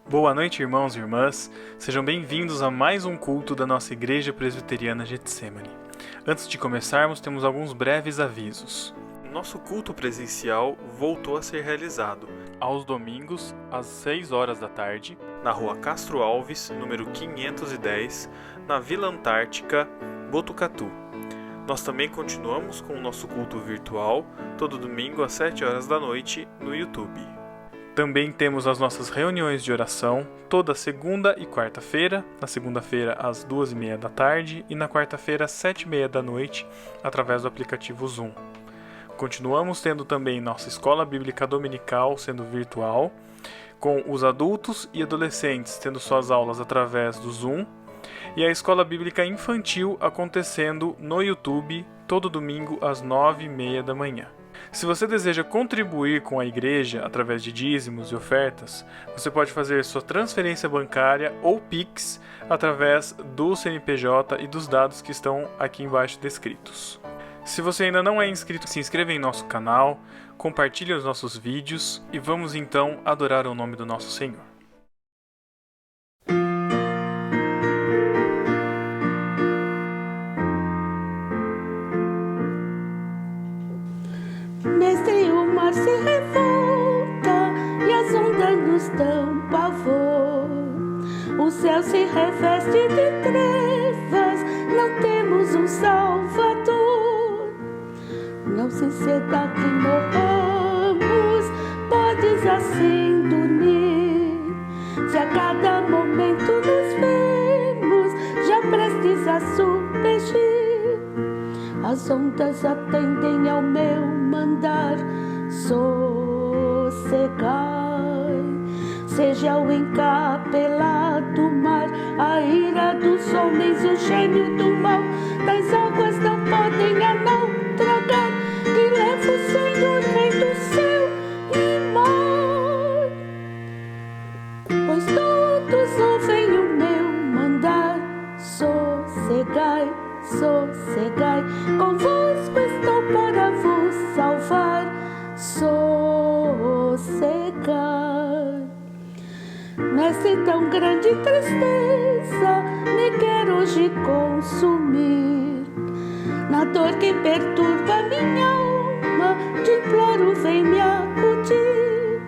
Boa noite, irmãos e irmãs. Sejam bem-vindos a mais um culto da nossa Igreja Presbiteriana Getsemane. Antes de começarmos, temos alguns breves avisos. Nosso culto presencial voltou a ser realizado aos domingos, às 6 horas da tarde, na Rua Castro Alves, número 510, na Vila Antártica, Botucatu. Nós também continuamos com o nosso culto virtual, todo domingo às 7 horas da noite, no YouTube. Também temos as nossas reuniões de oração, toda segunda e quarta-feira, na segunda-feira às 2h30 da tarde e na quarta-feira às 7h30 da noite, através do aplicativo Zoom. Continuamos tendo também nossa escola bíblica dominical sendo virtual, com os adultos e adolescentes tendo suas aulas através do Zoom, e a escola bíblica infantil acontecendo no YouTube todo domingo às 9h30 da manhã. Se você deseja contribuir com a igreja através de dízimos e ofertas, você pode fazer sua transferência bancária ou Pix através do CNPJ e dos dados que estão aqui embaixo descritos. Se você ainda não é inscrito, se inscreva em nosso canal, compartilhe os nossos vídeos e vamos então adorar o nome do nosso Senhor. Mestre, o mar se revolta e as ondas nos dão pavor. O céu se reveste de trevas, não temos um Salvador. Não se ceda que morramos, podes assim dormir. Se a cada momento nos vemos, já prestes a submergir. As ondas atendem ao meu mandar, sossegai. Seja o encapelado do mar, a ira dos homens, o gênio do mal. Das águas não podem a não tragar, que leva o Senhor, Rei do céu e mar. Pois todos ouvem o meu mandar, sossegai. Sossegai, convosco estou para vos salvar, sossegai. Nessa tão grande tristeza, me quero hoje consumir. Na dor que perturba minha alma, te imploro, vem me acudir.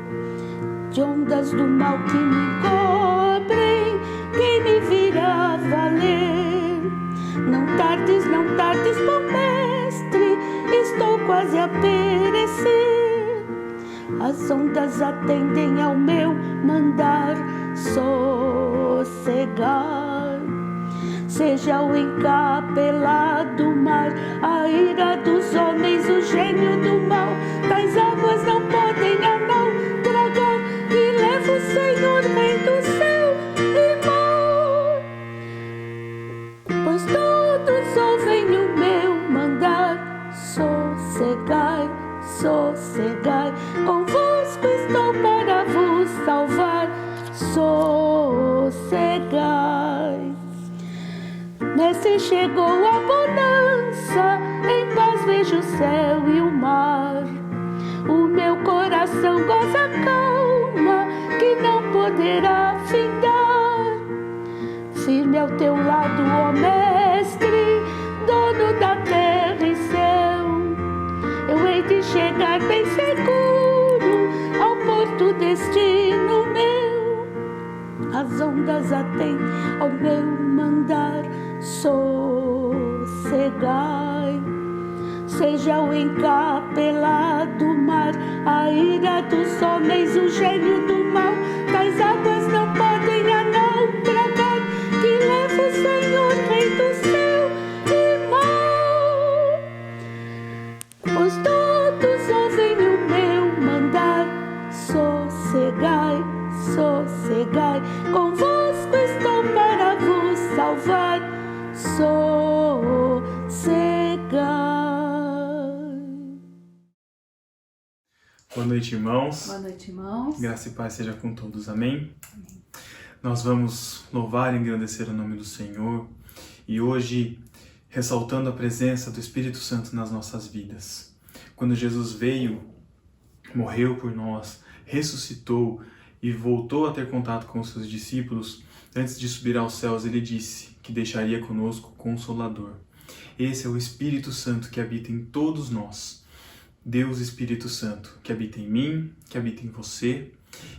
De ondas do mal que me cobrem, quem me virá valer? Não tardes, bom mestre, estou quase a perecer. As ondas atendem ao meu mandar, sossegai. Seja o encapelado do mar, a ira dos homens, o gênio do mal. Das águas não podem a não tragar, e leva o Senhor, Rei do céu e mar. Pois todos ouvem o meu mandar, sossegai, sossegai. Convosco estou para vos salvar, sossegai. Nesse chegou a bonança, em paz vejo o céu e o mar. O meu coração goza calma, que não poderá findar. Firme ao teu lado, ó mestre, dono da terra e céu. Eu hei de chegar bem seguro ao porto destino meu. As ondas atendem ao meu mandar, sossegai. Seja o encapelado do mar, a ira dos homens, o gênio do mal. Das águas não podem a não tragar, que leva o Senhor, Rei do céu e mar. Pois todos ouvem o meu mandar, sossegai, sossegai. Convosco estou para vos salvar, sossegai. Boa noite, irmãos. Boa noite, irmãos. Graça e paz seja com todos. Amém? Nós vamos louvar e engrandecer o nome do Senhor e hoje ressaltando a presença do Espírito Santo nas nossas vidas. Quando Jesus veio, morreu por nós, ressuscitou e voltou a ter contato com os seus discípulos, antes de subir aos céus, ele disse que deixaria conosco o Consolador. Esse é o Espírito Santo que habita em todos nós. Deus Espírito Santo, que habita em mim, que habita em você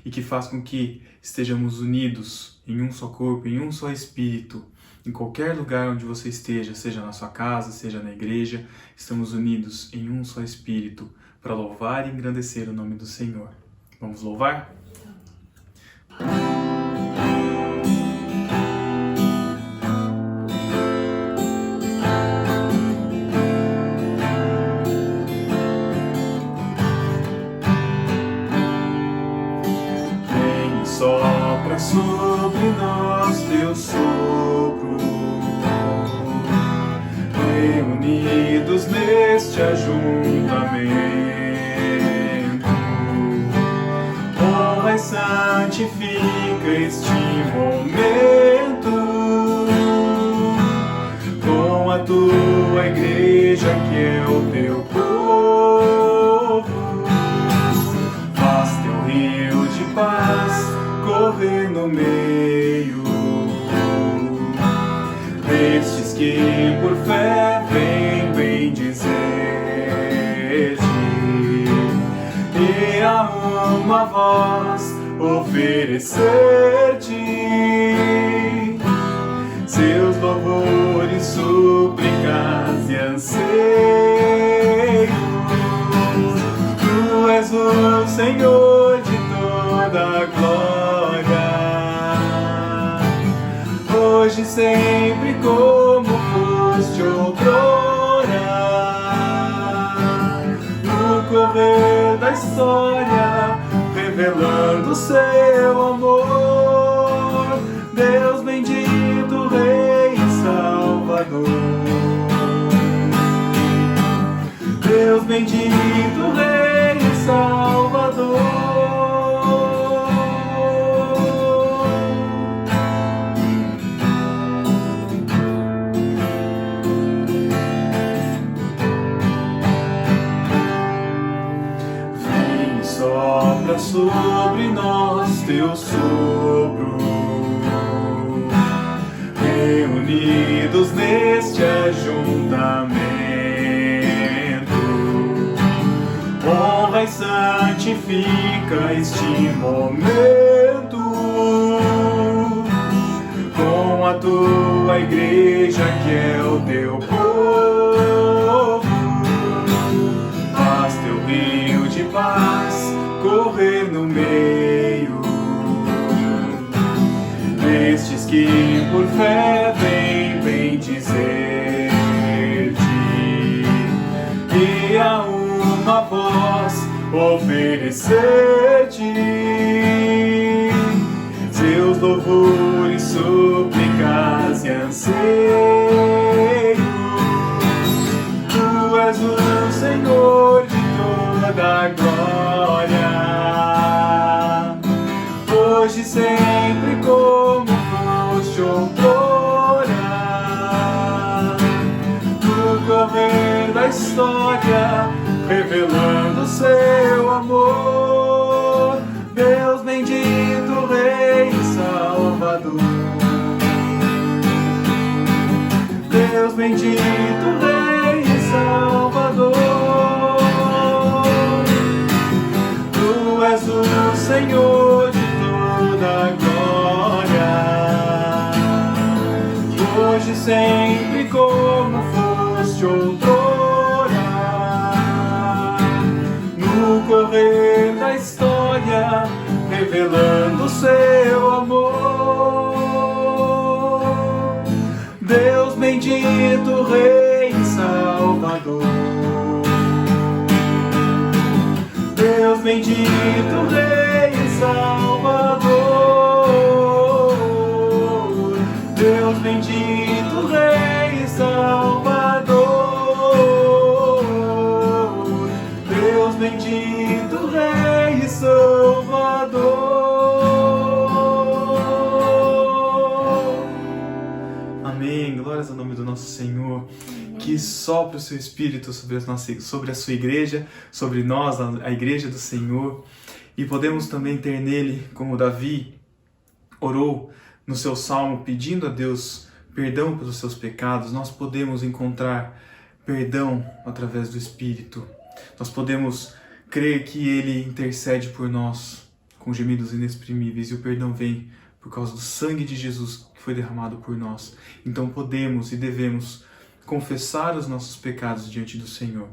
e que faz com que estejamos unidos em um só corpo, em um só Espírito. Em qualquer lugar onde você esteja, seja na sua casa, seja na igreja, estamos unidos em um só Espírito para louvar e engrandecer o nome do Senhor. Vamos louvar? Vem, sopra sobre nós teu sopro, reunidos neste ajuntamento, honra e santifica este momento com a tua igreja que é o teu povo. Faz teu rio de paz correr no meio destes que por fé vem dizer-te, e a uma voz oferecer-te seus louvores, súplicas e anseios. Tu és o Senhor de toda a glória, hoje sempre como foste outrora, no correr da história, revelando seu amor. Deus bendito, Rei e Salvador. Deus bendito, Rei e Salvador. Sopra sobre nós teu sopro, reunidos neste ajuntamento, honra e santifica este momento com a tua igreja que é o teu povo. Faz teu rio de paz correr no meio destes que por fé vem dizer-te, e a uma voz oferecer-te seus louvores, súplicas e anseios. Tu és o Senhor de toda a glória, hoje sempre como foste outrora, no correr da história, revelando seu amor. Deus bendito, Rei e Salvador. Deus bendito, Rei e Salvador. Tu és o Senhor de toda a glória, hoje sempre como foste outrora, no correr da história, revelando seu amor. Deus bendito, Rei e Salvador. Deus bendito, Rei e Salvador. Deus bendito, Rei e Salvador. Deus bendito, Rei e Salvador. Amém. Glórias ao nome do nosso Senhor. Que sopre o seu Espírito sobre a sua igreja, sobre nós, a igreja do Senhor, e podemos também ter nele, como Davi orou no seu salmo pedindo a Deus perdão pelos seus pecados, nós podemos encontrar perdão através do Espírito. Nós podemos crer que Ele intercede por nós com gemidos inexprimíveis e o perdão vem por causa do sangue de Jesus que foi derramado por nós. Então podemos e devemos confessar os nossos pecados diante do Senhor.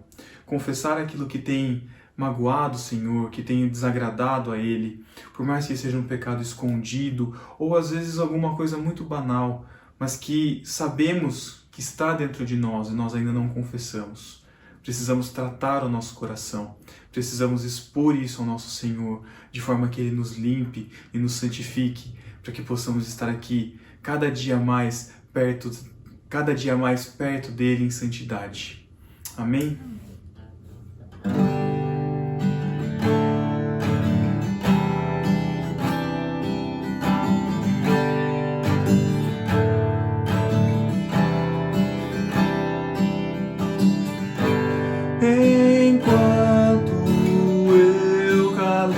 Confessar aquilo que tem magoado o Senhor, que tem desagradado a Ele, por mais que seja um pecado escondido ou às vezes alguma coisa muito banal, mas que sabemos que está dentro de nós e nós ainda não confessamos. Precisamos tratar o nosso coração, precisamos expor isso ao nosso Senhor, de forma que Ele nos limpe e nos santifique, para que possamos estar aqui cada dia mais perto dele em santidade. Amém? Enquanto eu calei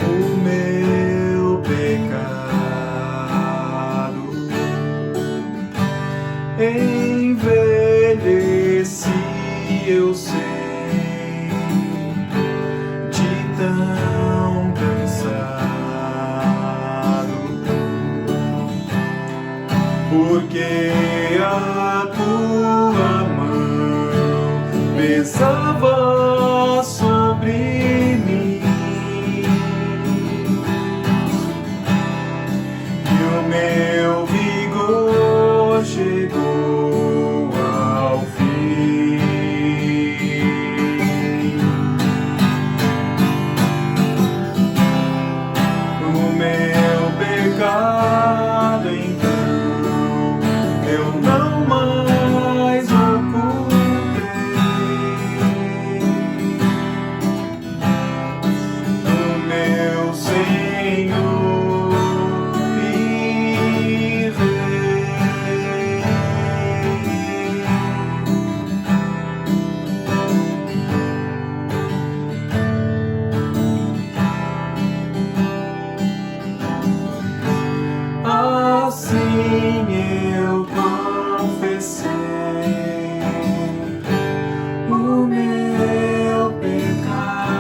o meu pecado, envelheci, eu sei, de tão cansado, porque a tua mão pesava sobre mim e o meu vigor chegou ao fim. O meu pecado então eu não mais ocultei. O meu Senhor e Rei. Assim eu confessei o meu pecado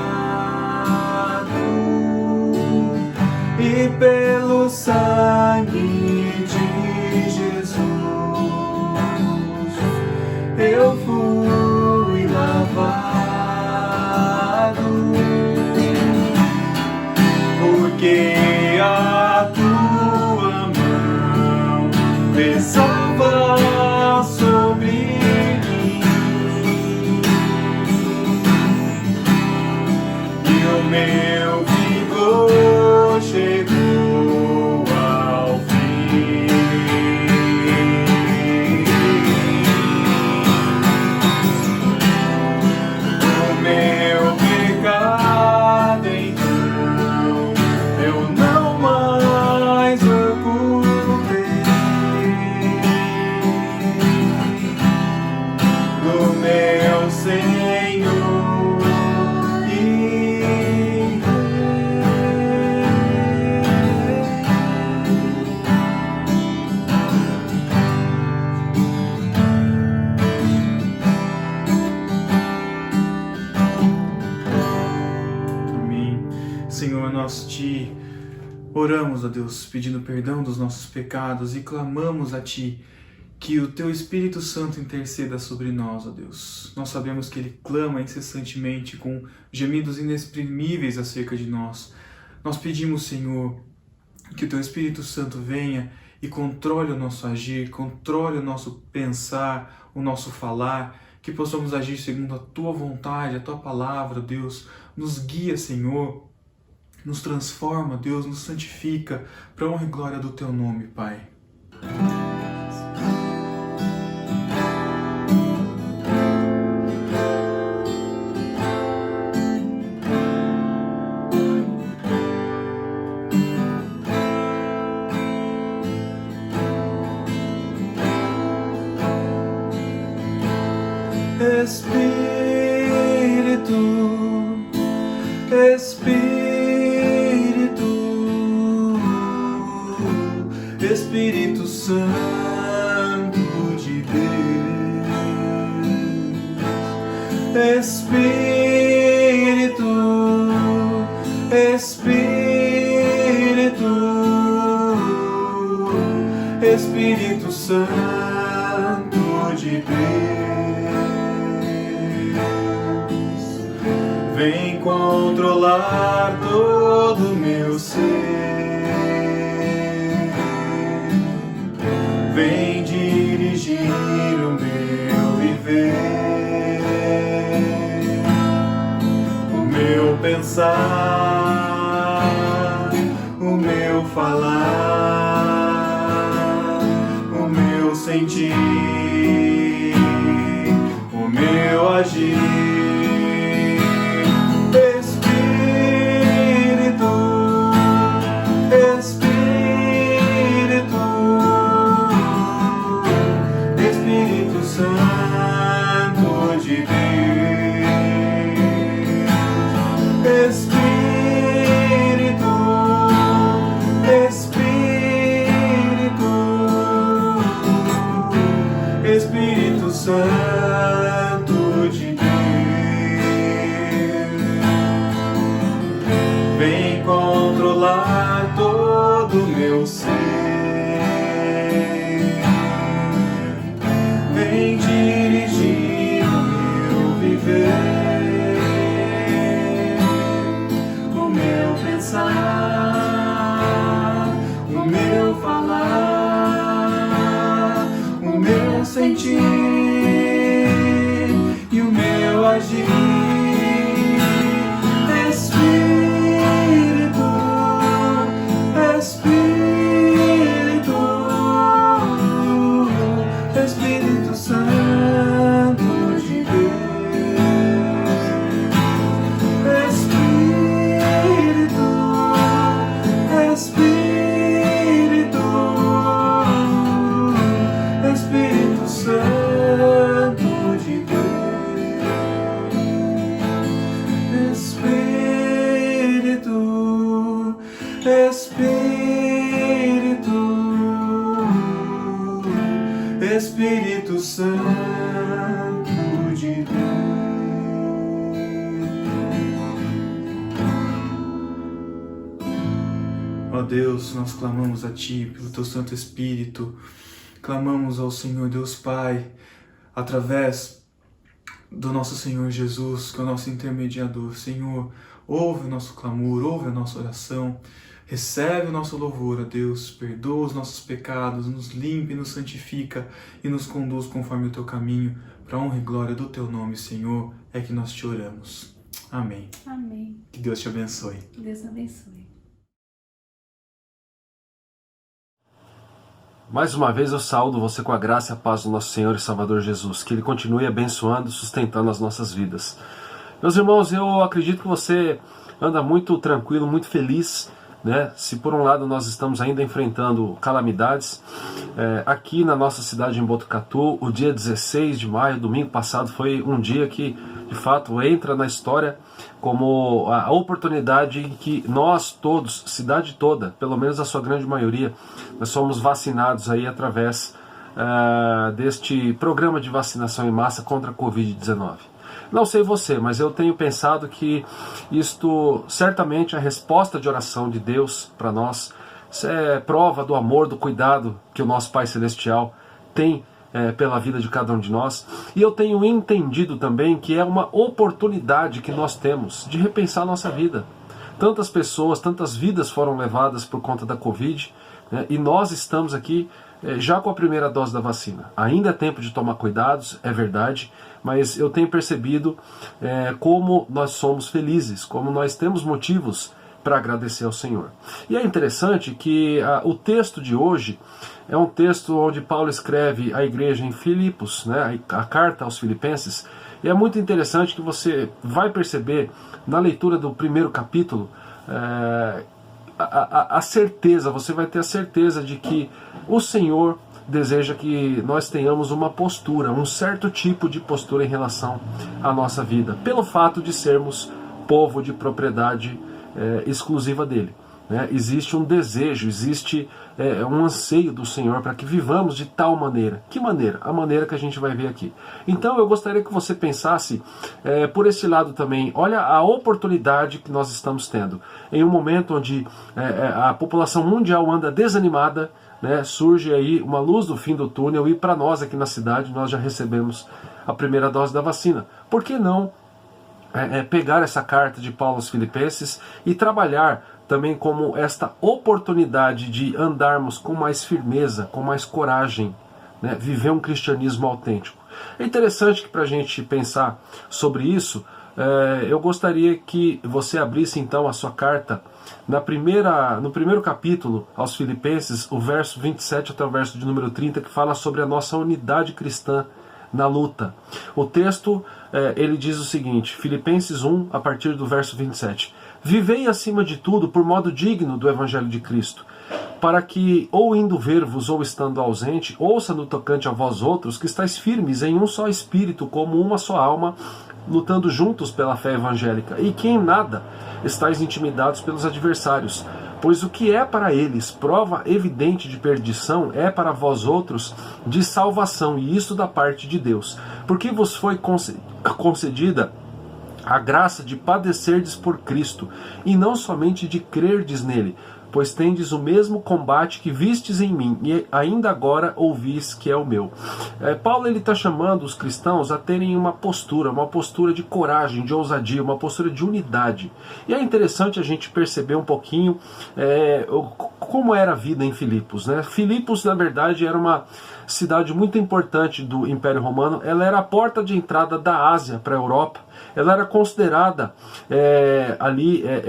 e pelo sangue de Jesus eu fui lavado, porque a tua mão pesava sobre mim e o meu vigor chegou ao fim. O meu pecado então eu não mais ocultei. Do meu Senhor e Amém. Senhor, nós te oramos, ó Deus, pedindo perdão dos nossos pecados e clamamos a Ti que o Teu Espírito Santo interceda sobre nós, ó Deus. Nós sabemos que Ele clama incessantemente com gemidos inexprimíveis acerca de nós. Nós pedimos, Senhor, que o Teu Espírito Santo venha e controle o nosso agir, controle o nosso pensar, o nosso falar, que possamos agir segundo a Tua vontade, a Tua palavra, Deus. Nos guia, Senhor, nos transforma, Deus, nos santifica, para a honra e glória do Teu nome, Pai. Espírito Espírito, Espírito Santo de Deus, Espírito, Espírito, Espírito Santo de Deus, vem controlar todo o meu ser, vem dirigir o meu viver, o meu pensar, o meu falar, o meu sentir, o meu agir. Espírito Santo de Deus, vem controlar todo o meu ser, vem dirigir o meu viver, o meu pensar, o meu falar, o meu sentir e o meu agir. Espírito, Espírito, Espírito Santo de Deus, Espírito, Espírito, Espírito Santo de Deus, Espírito, Espírito, Espírito Santo de Deus. Ó Deus, nós clamamos a Ti pelo Teu Santo Espírito, clamamos ao Senhor Deus Pai, através do nosso Senhor Jesus, que é o nosso intermediador. Senhor, ouve o nosso clamor, ouve a nossa oração, recebe o nosso louvor, ó Deus, perdoa os nossos pecados, nos limpa e nos santifica e nos conduz conforme o Teu caminho, para a honra e glória do Teu nome, Senhor, é que nós te oramos. Amém. Amém. Que Deus te abençoe. Que Deus abençoe. Mais uma vez eu saúdo você com a graça e a paz do nosso Senhor e Salvador Jesus, que Ele continue abençoando e sustentando as nossas vidas. Meus irmãos, eu acredito que você anda muito tranquilo, muito feliz, né? Se por um lado nós estamos ainda enfrentando calamidades, aqui na nossa cidade em Botucatu, o dia 16 de maio, domingo passado, foi um dia que de fato entra na história como a oportunidade em que nós todos, cidade toda, pelo menos a sua grande maioria, nós somos vacinados aí através deste programa de vacinação em massa contra a Covid-19. Não sei você, mas eu tenho pensado que isto certamente é a resposta de oração de Deus para nós. Isso é prova do amor, do cuidado que o nosso Pai Celestial tem pela vida de cada um de nós. E eu tenho entendido também que é uma oportunidade que nós temos de repensar a nossa vida. Tantas pessoas, tantas vidas foram levadas por conta da Covid, né? E nós estamos aqui já com a primeira dose da vacina. Ainda é tempo de tomar cuidados, é verdade, mas eu tenho percebido como nós somos felizes, como nós temos motivos para agradecer ao Senhor. E é interessante que o texto de hoje é um texto onde Paulo escreve à igreja em Filipos, né, a carta aos Filipenses, e é muito interessante que você vai perceber na leitura do primeiro capítulo a certeza, você vai ter a certeza de que o Senhor deseja que nós tenhamos uma postura, um certo tipo de postura em relação à nossa vida, pelo fato de sermos povo de propriedade exclusiva dele. Existe um desejo, existe um anseio do Senhor para que vivamos de tal maneira. Que maneira? A maneira que a gente vai ver aqui. Então eu gostaria que você pensasse por esse lado também. Olha a oportunidade que nós estamos tendo. Em um momento onde a população mundial anda desanimada, surge aí uma luz do fim do túnel, e para nós aqui na cidade, nós já recebemos a primeira dose da vacina. Por que não pegar essa carta de Paulo aos Filipenses e trabalhar também como esta oportunidade de andarmos com mais firmeza, com mais coragem, viver um cristianismo autêntico? É interessante que para a gente pensar sobre isso, eu gostaria que você abrisse então a sua carta no primeiro capítulo aos Filipenses, o verso 27 até o verso de número 30, que fala sobre a nossa unidade cristã na luta. O texto, ele diz o seguinte, Filipenses 1, a partir do verso 27. Vivei acima de tudo por modo digno do Evangelho de Cristo, para que, ou indo ver-vos ou estando ausente, ouça no tocante a vós outros que estáis firmes em um só espírito, como uma só alma, lutando juntos pela fé evangélica, e que em nada estáis intimidados pelos adversários, pois o que é para eles prova evidente de perdição é para vós outros de salvação, e isto da parte de Deus, porque vos foi concedida a graça de padecerdes por Cristo, e não somente de crerdes nele, pois tendes o mesmo combate que vistes em mim, e ainda agora ouvis que é o meu. Paulo está chamando os cristãos a terem uma postura de coragem, de ousadia, uma postura de unidade. E é interessante a gente perceber um pouquinho como era a vida em Filipos. Filipos, na verdade, era uma cidade muito importante do Império Romano. Ela era a porta de entrada da Ásia para a Europa. Ela era considerada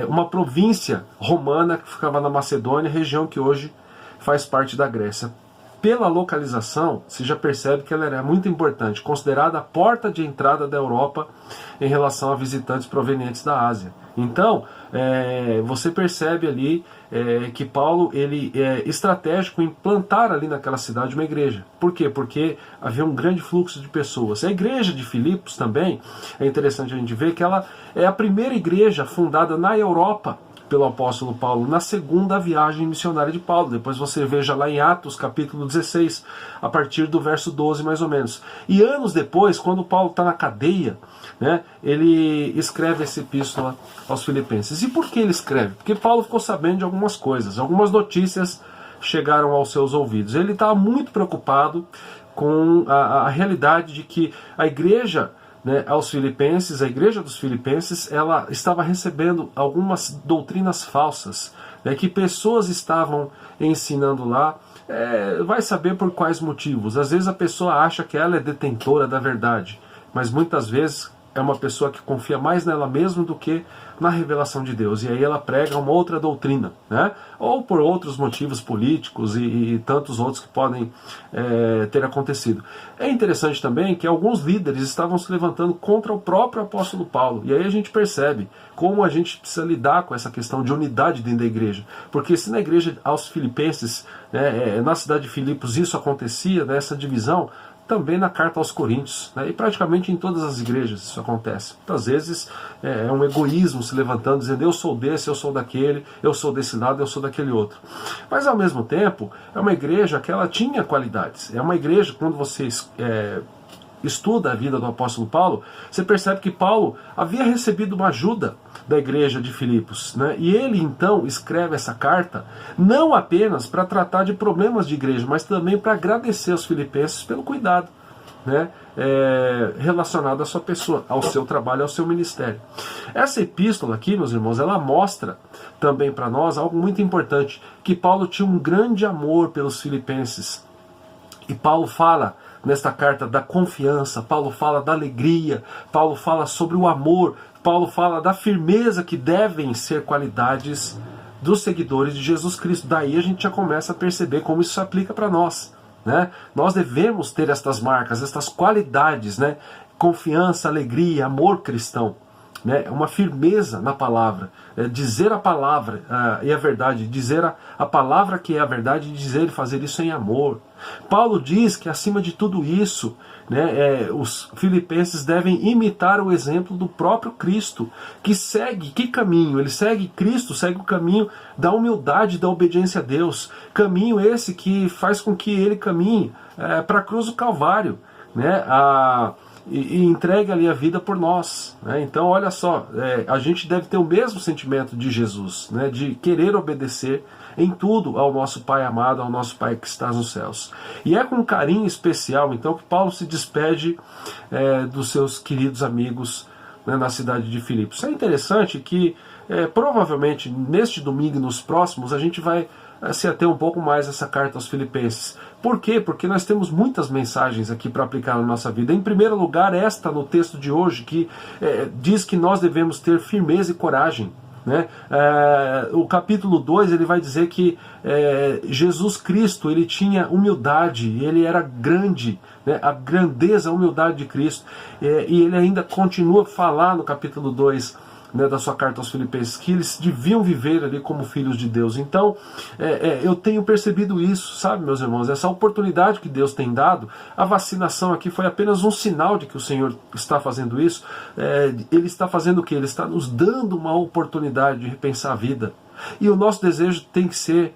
uma província romana que ficava na Macedônia, região que hoje faz parte da Grécia. Pela localização, você já percebe que ela era muito importante, considerada a porta de entrada da Europa em relação a visitantes provenientes da Ásia. Então, você percebe ali que Paulo ele é estratégico em plantar ali naquela cidade uma igreja. Por quê? Porque havia um grande fluxo de pessoas. A igreja de Filipos também, é interessante a gente ver que ela é a primeira igreja fundada na Europa pelo apóstolo Paulo, na segunda viagem missionária de Paulo. Depois você veja lá em Atos, capítulo 16, a partir do verso 12, mais ou menos. E anos depois, quando Paulo está na cadeia, ele escreve essa epístola aos Filipenses. E por que ele escreve? Porque Paulo ficou sabendo de algumas coisas, algumas notícias chegaram aos seus ouvidos. Ele estava muito preocupado com a realidade de que a igreja aos Filipenses, a igreja dos Filipenses, ela estava recebendo algumas doutrinas falsas, que pessoas estavam ensinando lá, vai saber por quais motivos. Às vezes a pessoa acha que ela é detentora da verdade, mas muitas vezes é uma pessoa que confia mais nela mesma do que na revelação de Deus, e aí ela prega uma outra doutrina, ou por outros motivos políticos e tantos outros que podem ter acontecido. É interessante também que alguns líderes estavam se levantando contra o próprio apóstolo Paulo, e aí a gente percebe como a gente precisa lidar com essa questão de unidade dentro da igreja, porque se na igreja aos Filipenses, na cidade de Filipos, isso acontecia, essa divisão, também na carta aos Coríntios, e praticamente em todas as igrejas isso acontece. Muitas vezes é um egoísmo se levantando, dizendo eu sou desse, eu sou daquele, eu sou desse lado, eu sou daquele outro. Mas ao mesmo tempo, é uma igreja que ela tinha qualidades. É uma igreja, quando você estuda a vida do apóstolo Paulo, você percebe que Paulo havia recebido uma ajuda da igreja de Filipos, e ele então escreve essa carta não apenas para tratar de problemas de igreja, mas também para agradecer aos filipenses pelo cuidado relacionado à sua pessoa, ao seu trabalho, ao seu ministério. Essa epístola aqui, meus irmãos, ela mostra também para nós algo muito importante, que Paulo tinha um grande amor pelos filipenses, e Paulo fala nesta carta da confiança, Paulo fala da alegria, Paulo fala sobre o amor, Paulo fala da firmeza que devem ser qualidades dos seguidores de Jesus Cristo. Daí a gente já começa a perceber como isso se aplica para nós. Nós devemos ter estas marcas, estas qualidades, confiança, alegria, amor cristão. Uma firmeza na palavra, dizer a palavra e a verdade, dizer a palavra que é a verdade, dizer e fazer isso em amor. Paulo diz que acima de tudo isso, né? Os filipenses devem imitar o exemplo do próprio Cristo, que segue, que caminho? Ele segue Cristo, segue o caminho da humildade, da obediência a Deus, caminho esse que faz com que ele caminhe para a cruz do Calvário, né? E entregue ali a vida por nós, né? Então olha só, a gente deve ter o mesmo sentimento de Jesus, né? De querer obedecer em tudo ao nosso Pai amado, ao nosso Pai que está nos céus. E é com carinho especial então que Paulo se despede dos seus queridos amigos, né, na cidade de Filipos. É interessante que provavelmente neste domingo e nos próximos a gente vai se ater um pouco mais essa carta aos Filipenses. Por quê? Porque nós temos muitas mensagens aqui para aplicar na nossa vida. Em primeiro lugar, esta no texto de hoje, que diz que nós devemos ter firmeza e coragem, né? O capítulo 2 ele vai dizer que Jesus Cristo ele tinha humildade, ele era grande, né? A grandeza, a humildade de Cristo, e ele ainda continua a falar no capítulo 2, né, da sua carta aos Filipenses, que eles deviam viver ali como filhos de Deus. Então, eu tenho percebido isso, sabe, meus irmãos, essa oportunidade que Deus tem dado. A vacinação aqui foi apenas um sinal de que o Senhor está fazendo isso. Ele está fazendo o quê? Ele está nos dando uma oportunidade de repensar a vida. E o nosso desejo tem que ser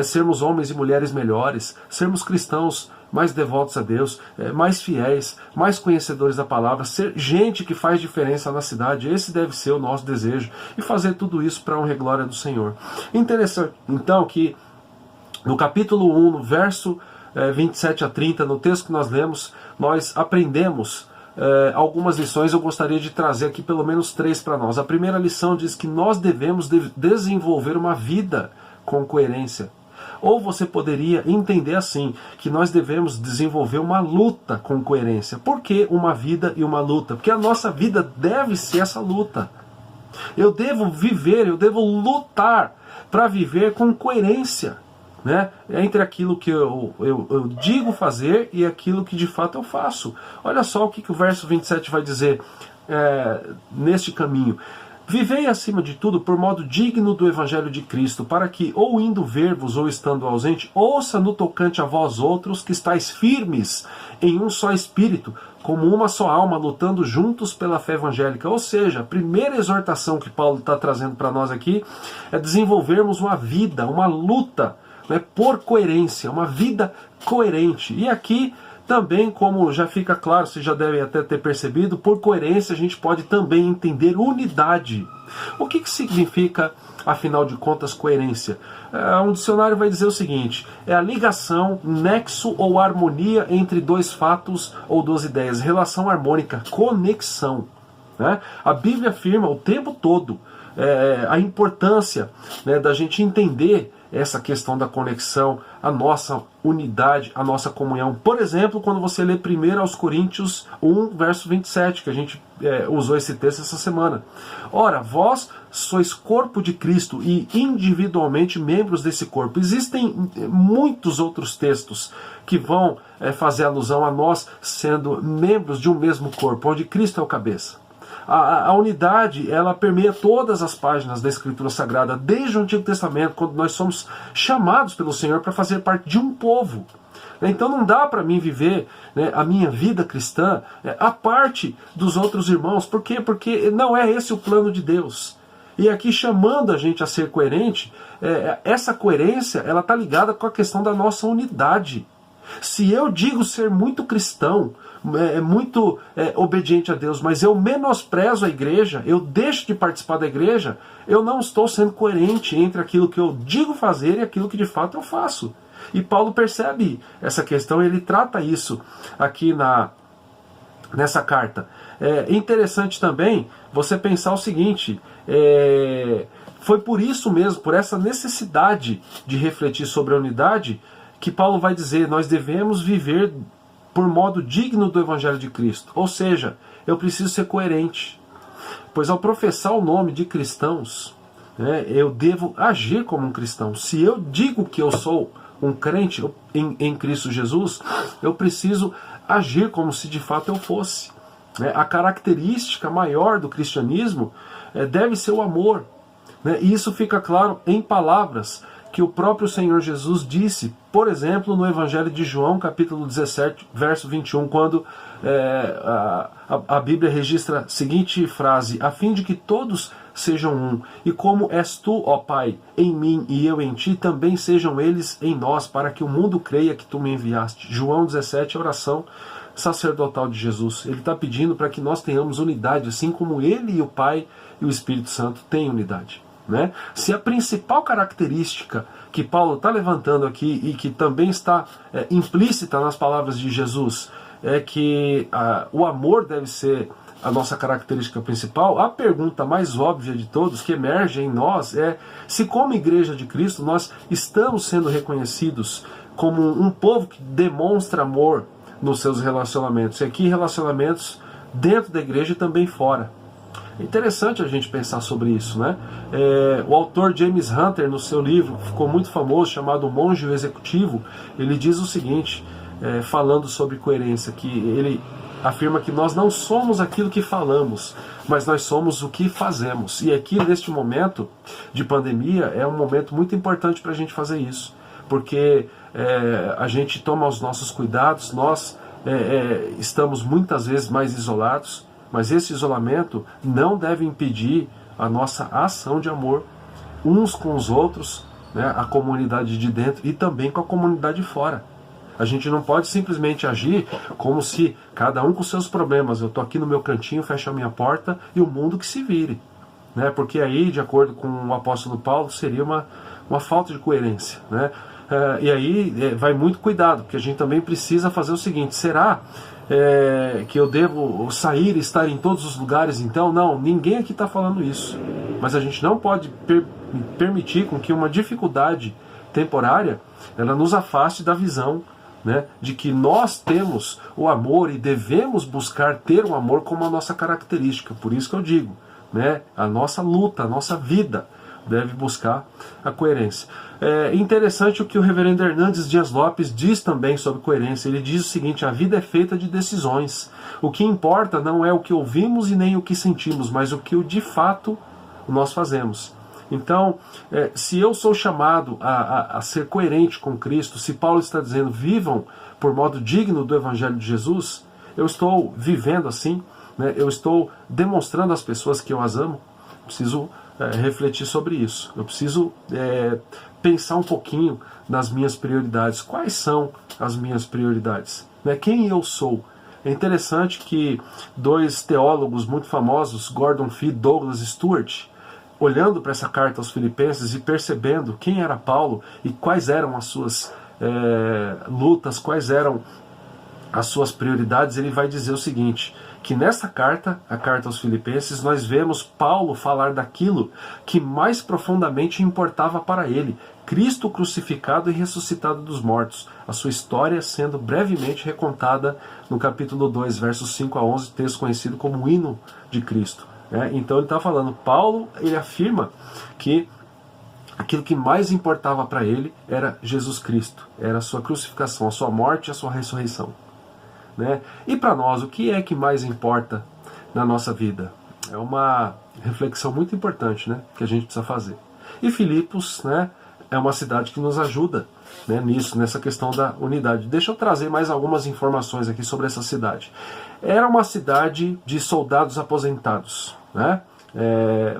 sermos homens e mulheres melhores, sermos cristãos mais devotos a Deus, mais fiéis, mais conhecedores da palavra, ser gente que faz diferença na cidade. Esse deve ser o nosso desejo, e fazer tudo isso para a honra e glória do Senhor. Interessante, então, que no capítulo 1, no verso 27 a 30, no texto que nós lemos, nós aprendemos algumas lições. Eu gostaria de trazer aqui pelo menos 3 para nós. A primeira lição diz que nós devemos desenvolver uma vida com coerência. Ou você poderia entender assim, que nós devemos desenvolver uma luta com coerência. Por que uma vida e uma luta? Porque a nossa vida deve ser essa luta. Eu devo viver, eu devo lutar para viver com coerência, né? Entre aquilo que eu digo fazer e aquilo que de fato eu faço. Olha só o que o verso 27 vai dizer neste caminho. Vivei acima de tudo por modo digno do Evangelho de Cristo, para que, ou indo ver-vos ou estando ausente, ouça no tocante a vós outros que estáis firmes em um só espírito, como uma só alma, lutando juntos pela fé evangélica. Ou seja, a primeira exortação que Paulo está trazendo para nós aqui é desenvolvermos uma vida, uma luta, né, por coerência, uma vida coerente. E aqui também, como já fica claro, vocês já devem até ter percebido, por coerência a gente pode também entender unidade. O que significa, afinal de contas, coerência? Um dicionário vai dizer o seguinte: é a ligação, nexo ou harmonia entre dois fatos ou duas ideias, relação harmônica, conexão, né? A Bíblia afirma o tempo todo a importância, né, da gente entender essa questão da conexão, a nossa unidade, a nossa comunhão. Por exemplo, quando você lê 1 aos Coríntios 1, verso 27, que a gente usou esse texto essa semana. Ora, vós sois corpo de Cristo e individualmente membros desse corpo. Existem muitos outros textos que vão fazer alusão a nós sendo membros de um mesmo corpo, onde Cristo é o cabeça. A unidade, ela permeia todas as páginas da Escritura Sagrada, desde o Antigo Testamento, quando nós somos chamados pelo Senhor para fazer parte de um povo. Então não dá para mim viver, né, a minha vida cristã à parte dos outros irmãos. Por quê? Porque não é esse o plano de Deus. E aqui, chamando a gente a ser coerente, essa coerência ela está ligada com a questão da nossa unidade. Se eu digo ser muito cristão, muito obediente a Deus, mas eu menosprezo a igreja, eu deixo de participar da igreja, eu não estou sendo coerente entre aquilo que eu digo fazer e aquilo que de fato eu faço. E Paulo percebe essa questão, ele trata isso aqui nessa carta. É interessante também você pensar o seguinte: foi por isso mesmo, por essa necessidade de refletir sobre a unidade, que Paulo vai dizer: nós devemos viver por modo digno do Evangelho de Cristo. Ou seja, eu preciso ser coerente, pois ao professar o nome de cristãos, né, eu devo agir como um cristão. Se eu digo que eu sou um crente em Cristo Jesus, eu preciso agir como se de fato eu fosse. A característica maior do cristianismo deve ser o amor, né? E isso fica claro em palavras que o próprio Senhor Jesus disse, por exemplo, no Evangelho de João, capítulo 17, verso 21, quando a Bíblia registra a seguinte frase: a fim de que todos sejam um, e como és tu, ó Pai, em mim e eu em ti, também sejam eles em nós, para que o mundo creia que tu me enviaste. João 17, a oração sacerdotal de Jesus. Ele está pedindo para que nós tenhamos unidade, assim como ele e o Pai e o Espírito Santo têm unidade. Né? Se a principal característica que Paulo está levantando aqui e que também está implícita nas palavras de Jesus é que o amor deve ser a nossa característica principal, a pergunta mais óbvia de todos que emerge em nós é se, como igreja de Cristo, nós estamos sendo reconhecidos como um povo que demonstra amor nos seus relacionamentos, e aqui relacionamentos dentro da igreja e também fora. É interessante a gente pensar sobre isso, né? O autor James Hunter, no seu livro, que ficou muito famoso, chamado O Monge e o Executivo, ele diz o seguinte, falando sobre coerência, que ele afirma que nós não somos aquilo que falamos, mas nós somos o que fazemos. E aqui, neste momento de pandemia, é um momento muito importante para a gente fazer isso, porque a gente toma os nossos cuidados, nós estamos muitas vezes mais isolados, mas esse isolamento não deve impedir a nossa ação de amor uns com os outros, né, a comunidade de dentro e também com a comunidade de fora. A gente não pode simplesmente agir como se cada um com seus problemas, eu estou aqui no meu cantinho, fecho a minha porta e o mundo que se vire. Né? Porque aí, de acordo com o apóstolo Paulo, seria uma falta de coerência. Né? E aí vai muito cuidado, porque a gente também precisa fazer o seguinte: será que eu devo sair e estar em todos os lugares então? Não, ninguém aqui está falando isso. Mas a gente não pode permitir com que uma dificuldade temporária ela nos afaste da visão, né, de que nós temos o amor e devemos buscar ter o amor como a nossa característica. Por isso que eu digo, né, a nossa luta, a nossa vida deve buscar a coerência. É interessante o que o reverendo Hernandes Dias Lopes diz também sobre coerência. Ele diz o seguinte: a vida é feita de decisões. O que importa não é o que ouvimos e nem o que sentimos, mas o que de fato nós fazemos. Então, se eu sou chamado a ser coerente com Cristo, se Paulo está dizendo vivam por modo digno do Evangelho de Jesus, eu estou vivendo assim, né? Eu estou demonstrando às pessoas que eu as amo. Preciso refletir sobre isso. Eu preciso pensar um pouquinho nas minhas prioridades. Quais são as minhas prioridades? Né? Quem eu sou? É interessante que dois teólogos muito famosos, Gordon Fee e Douglas Stuart, olhando para essa carta aos Filipenses e percebendo quem era Paulo e quais eram as suas lutas, quais eram as suas prioridades, ele vai dizer o seguinte, que nessa carta, a carta aos Filipenses, nós vemos Paulo falar daquilo que mais profundamente importava para ele, Cristo crucificado e ressuscitado dos mortos, a sua história sendo brevemente recontada no capítulo 2, versos 5 a 11, texto conhecido como o hino de Cristo. Então ele está falando, Paulo, ele afirma que aquilo que mais importava para ele era Jesus Cristo, era a sua crucificação, a sua morte e a sua ressurreição. Né? E para nós, o que é que mais importa na nossa vida? É uma reflexão muito importante, né, que a gente precisa fazer. E Filipos, né, é uma cidade que nos ajuda, né, nisso, nessa questão da unidade. Deixa eu trazer mais algumas informações aqui sobre essa cidade. Era uma cidade de soldados aposentados, né?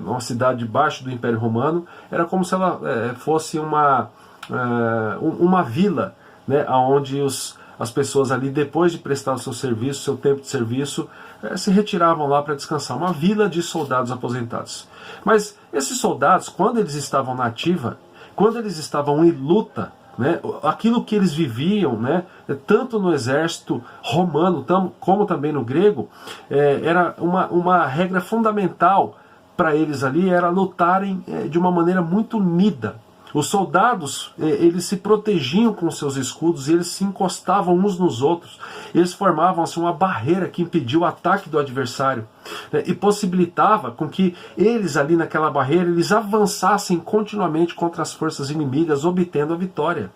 Uma cidade debaixo do Império Romano. Era como se ela fosse uma vila, né, onde as pessoas ali, depois de prestar o seu serviço, seu tempo de serviço, se retiravam lá para descansar. Uma vila de soldados aposentados. Mas esses soldados, quando eles estavam na ativa, quando eles estavam em luta, né, aquilo que eles viviam, né, tanto no exército romano como também no grego, era uma regra fundamental para eles ali, era lutarem de uma maneira muito unida. Os soldados, eles se protegiam com seus escudos e eles se encostavam uns nos outros. Eles formavam assim, uma barreira que impedia o ataque do adversário, né, e possibilitava com que eles ali naquela barreira, eles avançassem continuamente contra as forças inimigas, obtendo a vitória.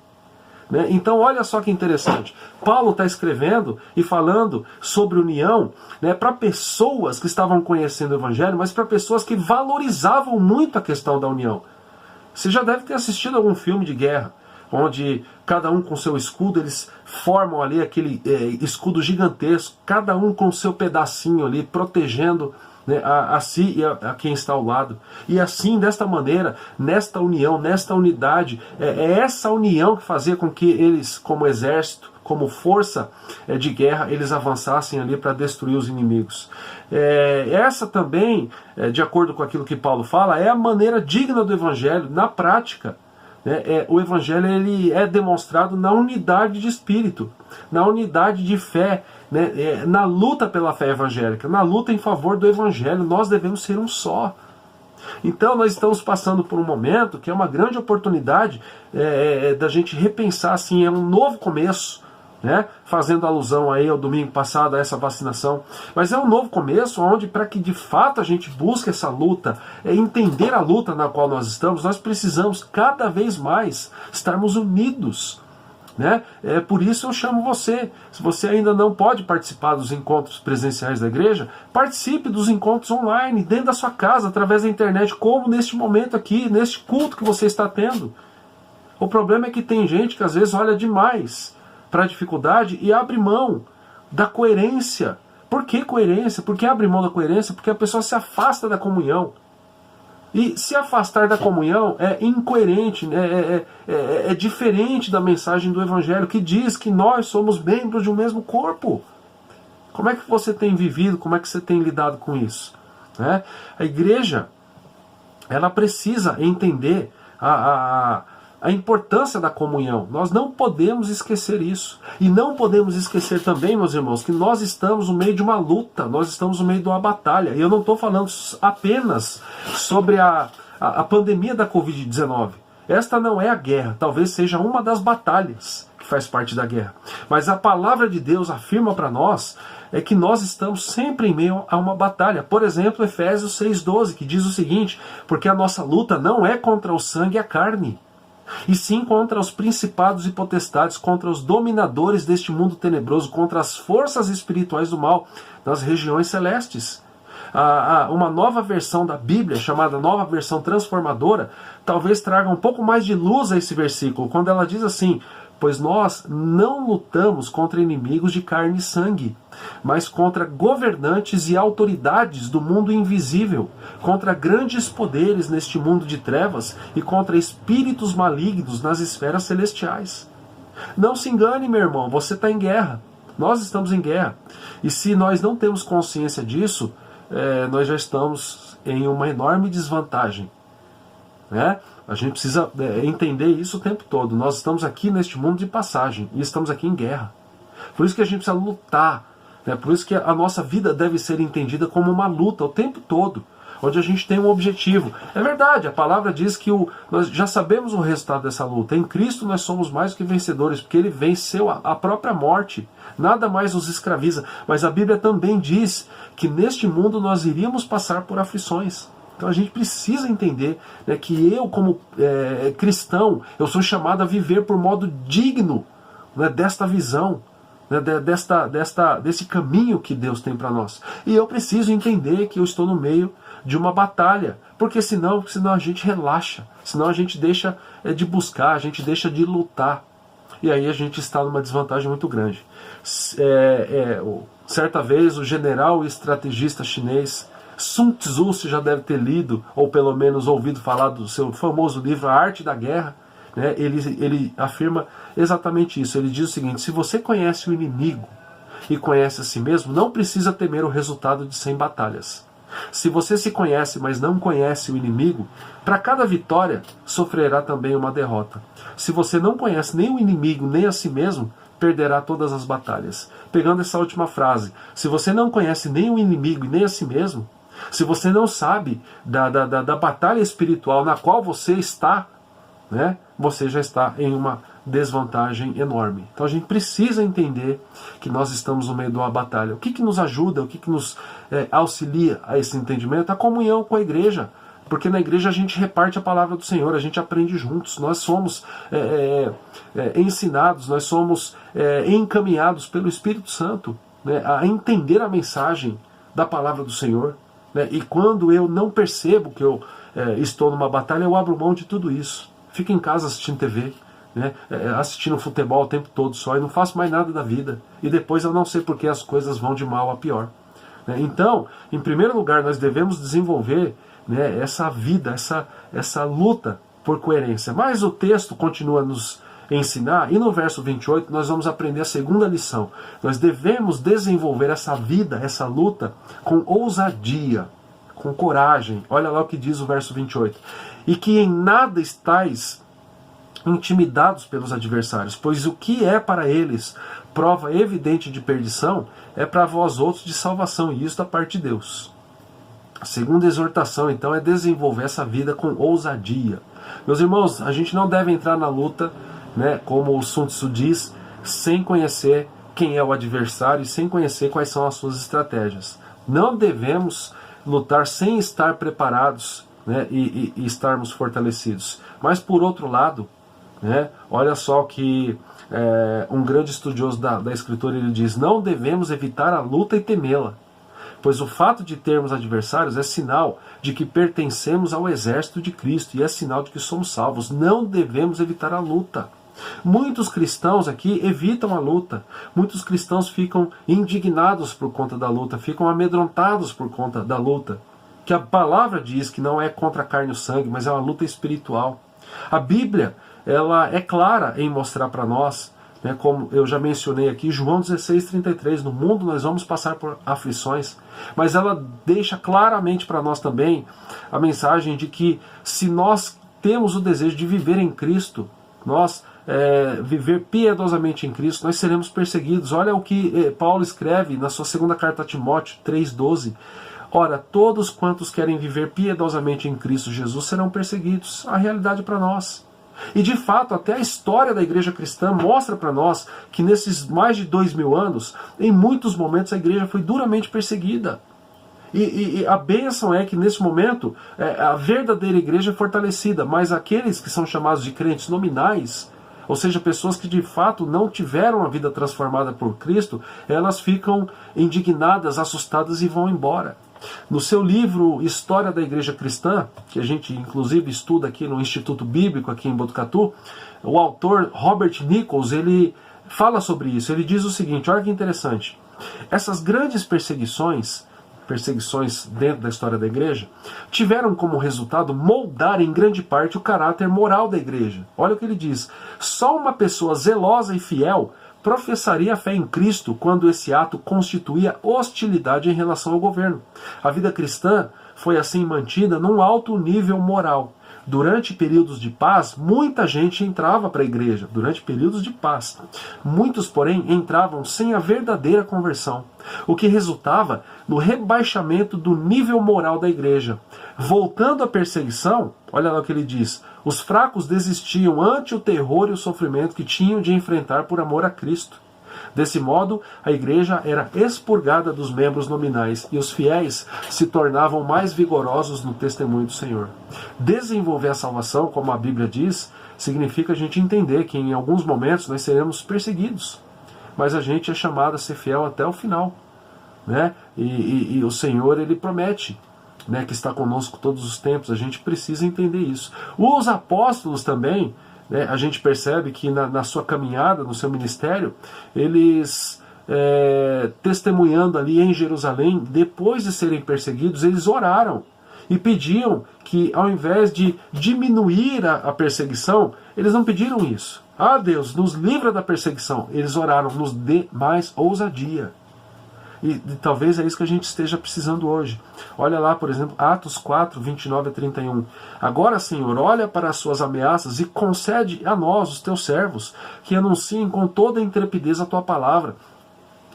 Né? Então olha só que interessante. Paulo está escrevendo e falando sobre união, né, para pessoas que estavam conhecendo o Evangelho, mas para pessoas que valorizavam muito a questão da união. Você já deve ter assistido algum filme de guerra, onde cada um com seu escudo, eles formam ali aquele escudo gigantesco, cada um com seu pedacinho ali, protegendo, né, a si e a quem está ao lado. E assim, desta maneira, nesta união, nesta unidade, é essa união que fazia com que eles, como exército, como força de guerra, eles avançassem ali para destruir os inimigos. Essa também, de acordo com aquilo que Paulo fala, é a maneira digna do Evangelho, na prática. O Evangelho ele é demonstrado na unidade de espírito, na unidade de fé, né? Na luta pela fé evangélica, na luta em favor do Evangelho. Nós devemos ser um só. Então nós estamos passando por um momento que é uma grande oportunidade da gente repensar, assim, é um novo começo, né? Fazendo alusão aí ao domingo passado, a essa vacinação. Mas é um novo começo onde, para que de fato a gente busque essa luta, entender a luta na qual nós estamos, nós precisamos cada vez mais estarmos unidos, né? Por isso eu chamo você, se você ainda não pode participar dos encontros presenciais da igreja, participe dos encontros online, dentro da sua casa, através da internet, como neste momento aqui, neste culto que você está tendo. O problema é que tem gente que às vezes olha demais para a dificuldade e abre mão da coerência. Por que coerência? Por que abre mão da coerência? Porque a pessoa se afasta da comunhão. E se afastar da comunhão é incoerente, é diferente da mensagem do Evangelho, que diz que nós somos membros de um mesmo corpo. Como é que você tem vivido, como é que você tem lidado com isso? A igreja, ela precisa entender a importância da comunhão. Nós não podemos esquecer isso. E não podemos esquecer também, meus irmãos, que nós estamos no meio de uma luta, nós estamos no meio de uma batalha. E eu não estou falando apenas sobre a pandemia da Covid-19. Esta não é a guerra, talvez seja uma das batalhas que faz parte da guerra. Mas a palavra de Deus afirma para nós que nós estamos sempre em meio a uma batalha. Por exemplo, Efésios 6,12, que diz o seguinte: porque a nossa luta não é contra o sangue e a carne, e sim contra os principados e potestades, contra os dominadores deste mundo tenebroso, contra as forças espirituais do mal nas regiões celestes. Uma nova versão da Bíblia, chamada Nova Versão Transformadora, talvez traga um pouco mais de luz a esse versículo, quando ela diz assim: pois nós não lutamos contra inimigos de carne e sangue, mas contra governantes e autoridades do mundo invisível, contra grandes poderes neste mundo de trevas e contra espíritos malignos nas esferas celestiais. Não se engane, meu irmão, você está em guerra. Nós estamos em guerra. E se nós não temos consciência disso, nós já estamos em uma enorme desvantagem, né? A gente precisa entender isso o tempo todo. Nós estamos aqui neste mundo de passagem e estamos aqui em guerra. Por isso que a gente precisa lutar, né? Por isso que a nossa vida deve ser entendida como uma luta o tempo todo, onde a gente tem um objetivo. É verdade, a palavra diz que nós já sabemos o resultado dessa luta. Em Cristo nós somos mais do que vencedores, porque Ele venceu a própria morte. Nada mais nos escraviza. Mas a Bíblia também diz que neste mundo nós iríamos passar por aflições. Então a gente precisa entender, né, que eu, como cristão, eu sou chamado a viver por modo digno, né, desta visão, né, desse caminho que Deus tem para nós. E eu preciso entender que eu estou no meio de uma batalha, porque senão a gente relaxa, senão a gente deixa de buscar, a gente deixa de lutar. E aí a gente está numa desvantagem muito grande. Certa vez o general e estrategista chinês Sun Tzu, você já deve ter lido, ou pelo menos ouvido falar do seu famoso livro A Arte da Guerra, né? Ele afirma exatamente isso. Ele diz o seguinte: se você conhece o inimigo e conhece a si mesmo, não precisa temer o resultado de 100 batalhas. Se você se conhece, mas não conhece o inimigo, para cada vitória sofrerá também uma derrota. Se você não conhece nem o inimigo, nem a si mesmo, perderá todas as batalhas. Pegando essa última frase, se você não conhece nem o inimigo e nem a si mesmo, se você não sabe da batalha espiritual na qual você está, né, você já está em uma desvantagem enorme. Então a gente precisa entender que nós estamos no meio de uma batalha. O que nos ajuda, o que nos auxilia a esse entendimento? A comunhão com a igreja. Porque na igreja a gente reparte a palavra do Senhor, a gente aprende juntos, nós somos ensinados, nós somos encaminhados pelo Espírito Santo, né, a entender a mensagem da palavra do Senhor. Né? E quando eu não percebo que eu estou numa batalha, eu abro mão de tudo isso. Fico em casa assistindo TV, né, assistindo futebol o tempo todo só, e não faço mais nada da vida. E depois eu não sei porque as coisas vão de mal a pior. Então, em primeiro lugar, nós devemos desenvolver, né, essa vida, essa luta por coerência. Mas o texto continua a nos ensinar, e no verso 28 nós vamos aprender a segunda lição. Nós devemos desenvolver essa vida, essa luta, com ousadia, com coragem. Olha lá o que diz o verso 28. E que em nada estais intimidados pelos adversários, pois o que é para eles prova evidente de perdição, é para vós outros de salvação, e isso da parte de Deus. A segunda exortação, então, é desenvolver essa vida com ousadia. Meus irmãos, a gente não deve entrar na luta, né, como o Sun Tzu diz, sem conhecer quem é o adversário e sem conhecer quais são as suas estratégias. Não devemos lutar sem estar preparados, né, e estarmos fortalecidos. Mas, por outro lado, né, olha só que um grande estudioso da Escritura, ele diz: não devemos evitar a luta e temê-la, pois o fato de termos adversários é sinal de que pertencemos ao exército de Cristo e é sinal de que somos salvos. Não devemos evitar a luta. Muitos cristãos aqui evitam a luta. Muitos cristãos ficam indignados por conta da luta, ficam amedrontados por conta da luta. Que a palavra diz que não é contra a carne e o sangue, mas é uma luta espiritual. A Bíblia, ela é clara em mostrar para nós, né, como eu já mencionei aqui, João 16:33, no mundo nós vamos passar por aflições, mas ela deixa claramente para nós também a mensagem de que se nós temos o desejo de viver em Cristo, nós viver piedosamente em Cristo, nós seremos perseguidos. Olha o que Paulo escreve na sua segunda carta a Timóteo 3:12. Ora, todos quantos querem viver piedosamente em Cristo Jesus serão perseguidos. A realidade para nós. E de fato, até a história da igreja cristã mostra para nós que nesses mais de 2000 anos, em muitos momentos a igreja foi duramente perseguida. E a bênção é que nesse momento a verdadeira igreja é fortalecida, mas aqueles que são chamados de crentes nominais, ou seja, pessoas que de fato não tiveram a vida transformada por Cristo, elas ficam indignadas, assustadas e vão embora. No seu livro História da Igreja Cristã, que a gente inclusive estuda aqui no Instituto Bíblico, aqui em Botucatu, o autor Robert Nichols, ele fala sobre isso. Ele diz o seguinte, olha que interessante: essas grandes perseguições dentro da história da igreja, tiveram como resultado moldar em grande parte o caráter moral da igreja. Olha o que ele diz: só uma pessoa zelosa e fiel professaria a fé em Cristo quando esse ato constituía hostilidade em relação ao governo. A vida cristã foi assim mantida num alto nível moral. Durante períodos de paz, muita gente entrava para a igreja, durante períodos de paz. Muitos, porém, entravam sem a verdadeira conversão, o que resultava no rebaixamento do nível moral da igreja. Voltando à perseguição, olha lá o que ele diz: os fracos desistiam ante o terror e o sofrimento que tinham de enfrentar por amor a Cristo. Desse modo, a igreja era expurgada dos membros nominais e os fiéis se tornavam mais vigorosos no testemunho do Senhor. Desenvolver a salvação, como a Bíblia diz, significa a gente entender que em alguns momentos nós seremos perseguidos, mas a gente é chamado a ser fiel até o final, né? E o Senhor, ele promete, né, que está conosco todos os tempos. A gente precisa entender isso. Os apóstolos também, né, a gente percebe que na sua caminhada, no seu ministério, eles, testemunhando ali em Jerusalém, depois de serem perseguidos, eles oraram e pediam que, ao invés de diminuir a perseguição, eles não pediram isso. Ah, Deus, nos livra da perseguição. Eles oraram, nos dê mais ousadia. E talvez é isso que a gente esteja precisando hoje. Olha lá, por exemplo, Atos 4, 29 a 31. Agora, Senhor, olha para as suas ameaças e concede a nós, os teus servos, que anunciem com toda a intrepidez a tua palavra,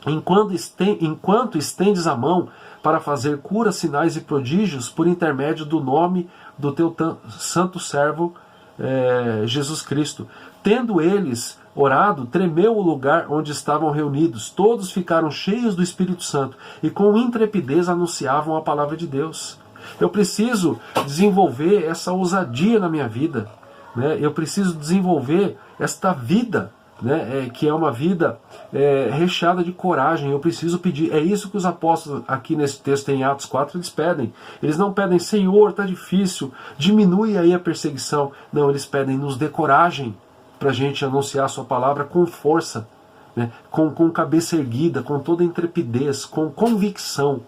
enquanto estendes a mão para fazer curas, sinais e prodígios por intermédio do nome do teu santo servo Jesus Cristo. Tendo eles orado, tremeu o lugar onde estavam reunidos. Todos ficaram cheios do Espírito Santo e com intrepidez anunciavam a palavra de Deus. Eu preciso desenvolver essa ousadia na minha vida, né? Eu preciso desenvolver esta vida né, que é uma vida recheada de coragem. Eu preciso pedir, é isso que os apóstolos aqui nesse texto em Atos 4 eles pedem. Eles não pedem, Senhor, está difícil, diminui aí a perseguição. Não, eles pedem, nos dê coragem para a gente anunciar a sua palavra com força, né, com cabeça erguida, com toda intrepidez, com convicção.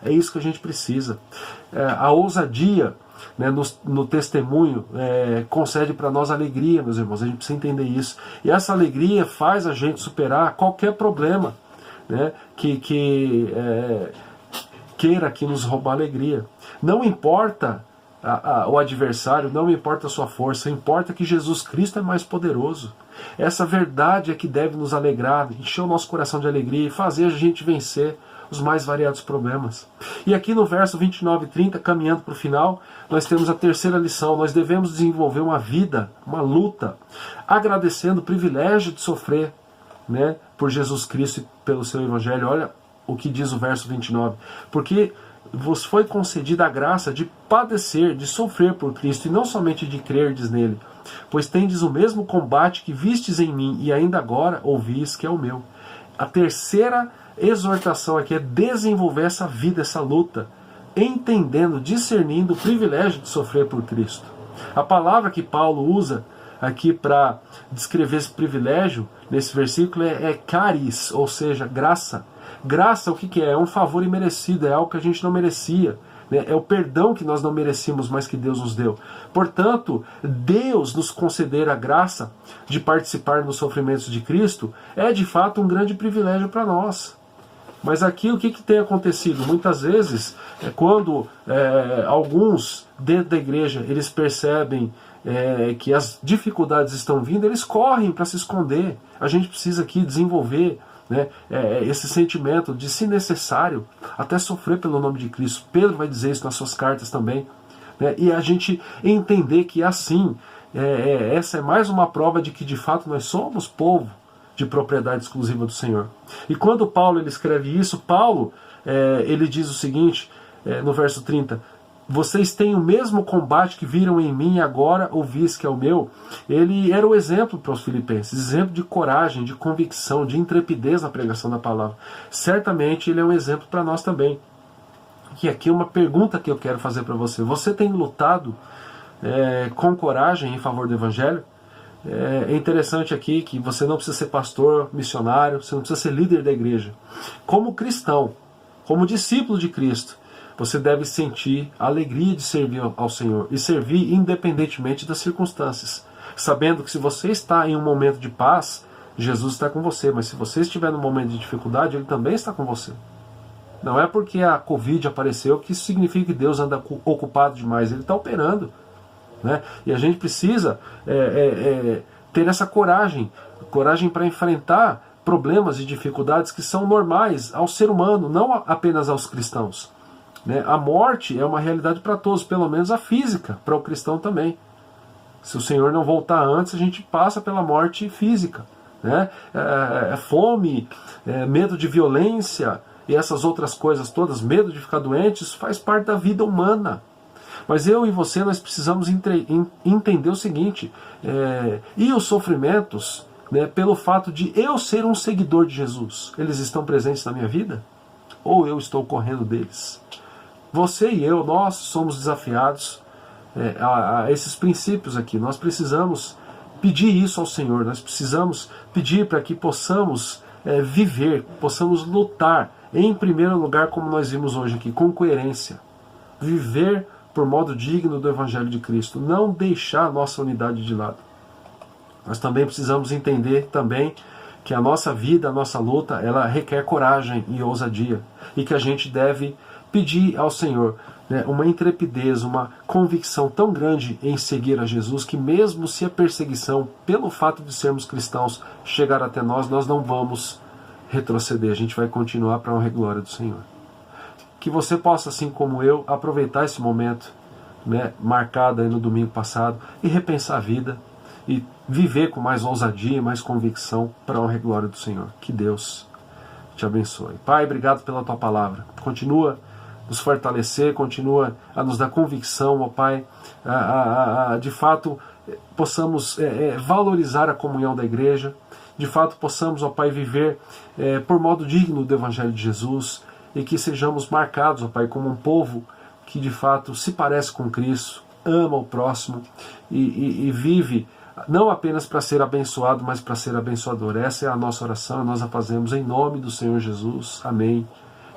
É isso que a gente precisa. A ousadia, né, no testemunho concede para nós alegria, meus irmãos. A gente precisa entender isso. E essa alegria faz a gente superar qualquer problema, né, que queira aqui nos roubar alegria. Não importa o adversário, não importa a sua força, importa que Jesus Cristo é mais poderoso. Essa verdade é que deve nos alegrar, encher o nosso coração de alegria e fazer a gente vencer os mais variados problemas. E aqui no verso 29 e 30, caminhando para o final, nós temos a terceira lição. Nós devemos desenvolver uma vida, uma luta, agradecendo o privilégio de sofrer, né, por Jesus Cristo e pelo seu Evangelho. Olha o que diz o verso 29. Porque vos foi concedida a graça de padecer, de sofrer por Cristo, e não somente de crerdes nele, pois tendes o mesmo combate que vistes em mim, e ainda agora ouvis que é o meu. A terceira exortação aqui é desenvolver essa vida, essa luta, entendendo, discernindo o privilégio de sofrer por Cristo. A palavra que Paulo usa aqui para descrever esse privilégio, nesse versículo, é charis, ou seja, graça. Graça, o que é? É um favor imerecido, é algo que a gente não merecia. É o perdão que nós não merecíamos, mas que Deus nos deu. Portanto, Deus nos conceder a graça de participar dos sofrimentos de Cristo é de fato um grande privilégio para nós. Mas aqui o que tem acontecido? Muitas vezes, quando alguns dentro da igreja eles percebem que as dificuldades estão vindo, eles correm para se esconder. A gente precisa aqui desenvolver, né, esse sentimento de, se necessário, até sofrer pelo nome de Cristo. Pedro vai dizer isso nas suas cartas também, né, e a gente entender que assim, essa é mais uma prova de que de fato nós somos povo de propriedade exclusiva do Senhor. E quando Paulo ele escreve isso, Paulo ele diz o seguinte, no verso 30, vocês têm o mesmo combate que viram em mim e agora ouvis que é o meu. Ele era o exemplo para os filipenses, exemplo de coragem, de convicção, de intrepidez na pregação da palavra. Certamente ele é um exemplo para nós também. E aqui uma pergunta que eu quero fazer para você. Você tem lutado com coragem em favor do Evangelho? É interessante aqui que você não precisa ser pastor, missionário, você não precisa ser líder da igreja. Como cristão, como discípulo de Cristo, você deve sentir a alegria de servir ao Senhor e servir independentemente das circunstâncias, sabendo que se você está em um momento de paz, Jesus está com você, mas se você estiver num momento de dificuldade, Ele também está com você. Não é porque a Covid apareceu que isso significa que Deus anda ocupado demais, Ele está operando, né? E a gente precisa ter essa coragem para enfrentar problemas e dificuldades que são normais ao ser humano, não apenas aos cristãos. A morte é uma realidade para todos, pelo menos a física, para o cristão também. Se o Senhor não voltar antes, a gente passa pela morte física, né? Fome, medo de violência e essas outras coisas todas, medo de ficar doente, isso faz parte da vida humana. Mas eu e você, nós precisamos entender o seguinte, e os sofrimentos, né, pelo fato de eu ser um seguidor de Jesus, eles estão presentes na minha vida? Ou eu estou correndo deles? Você e eu, nós somos desafiados a esses princípios aqui. Nós precisamos pedir isso ao Senhor. Nós precisamos pedir para que possamos viver, possamos lutar, em primeiro lugar, como nós vimos hoje aqui, com coerência. Viver por modo digno do Evangelho de Cristo. Não deixar a nossa unidade de lado. Nós também precisamos entender também que a nossa vida, a nossa luta, ela requer coragem e ousadia. E que a gente deve pedir ao Senhor, né, uma intrepidez, uma convicção tão grande em seguir a Jesus, que mesmo se a perseguição, pelo fato de sermos cristãos, chegar até nós, nós não vamos retroceder, a gente vai continuar para a honra e glória do Senhor. Que você possa, assim como eu, aproveitar esse momento, né, marcado aí no domingo passado, e repensar a vida, e viver com mais ousadia e mais convicção para a honra e glória do Senhor. Que Deus te abençoe. Pai, obrigado pela tua palavra. Continua nos fortalecer, continua a nos dar convicção, ó Pai, de fato possamos valorizar a comunhão da igreja de fato possamos, ó Pai, viver por modo digno do Evangelho de Jesus, e que sejamos marcados, ó Pai, como um povo que de fato se parece com Cristo, ama o próximo e vive não apenas para ser abençoado, mas para ser abençoador. Essa é a nossa oração, e nós a fazemos em nome do Senhor Jesus. Amém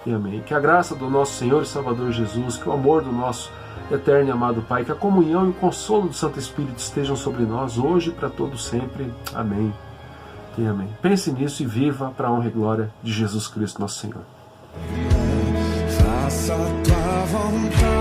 e amém. Que a graça do nosso Senhor e Salvador Jesus, que o amor do nosso eterno e amado Pai, que a comunhão e o consolo do Santo Espírito estejam sobre nós, hoje e para todo sempre. Amém e amém. Pense nisso e viva para a honra e glória de Jesus Cristo, nosso Senhor. Faça a tua vontade.